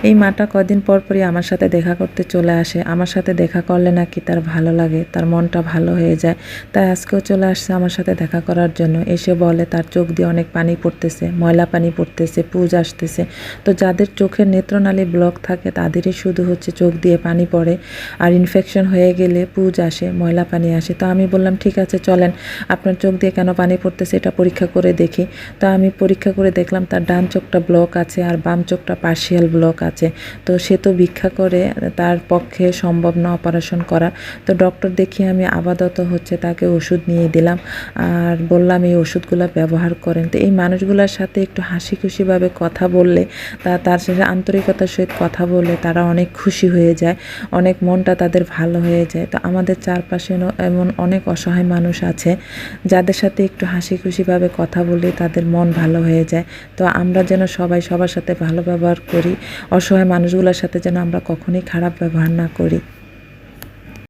এই মাটা কদিন পর পরই আমার সাথে দেখা করতে চলে আসে। আমার সাথে দেখা করলে নাকি তার ভালো লাগে, তার মনটা ভালো হয়ে যায়। তাই আজকেও চলে আসছে আমার সাথে দেখা করার জন্য। এসে বলে তার চোখ দিয়ে অনেক পানি পড়তেছে, ময়লা পানি পড়তেছে, পুজ আসতেছে। তো যাদের চোখের নেত্রনালী ব্লক থাকে তাদেরই শুধু হচ্ছে চোখ দিয়ে পানি পড়ে, আর ইনফেকশন হয়ে গেলে পুজ আসে, ময়লা পানি আসে। তো আমি বললাম ঠিক আছে চলেন, আপনার চোখ দিয়ে কেন পানি পড়তেছে এটা পরীক্ষা করে দেখি। তো আমি পরীক্ষা করে দেখলাম তার ডান চোখটা ব্লক আছে আর বাম চোখটা পার্শিয়াল ব্লক আছে। তো সে তো ভিক্ষা করে, তার পক্ষে সম্ভব না অপারেশন করা। তো ডক্টর দেখিয়ে আমি আপাতত হচ্ছে তাকে ওষুধ নিয়ে দিলাম আর বললাম এই ওষুধগুলো ব্যবহার করেন। তো এই মানুষগুলোর সাথে একটু হাসি খুশিভাবে কথা বললে, তার সাথে আন্তরিকতার সহিত কথা বললে তারা অনেক খুশি হয়ে যায়, অনেক মনটা তাদের ভালো হয়ে যায়। তো আমাদের চারপাশে এমন অনেক অসহায় মানুষ আছে যাদের সাথে একটু হাসি খুশিভাবে কথা বলে তাদের মন ভালো হয়ে যায়। তো আমরা যেন সবাই সবার সাথে ভালো ব্যবহার করি, অসহায় মানুষগুলোর সাথে যেন আমরা কখনোই খারাপ ব্যবহার না করি।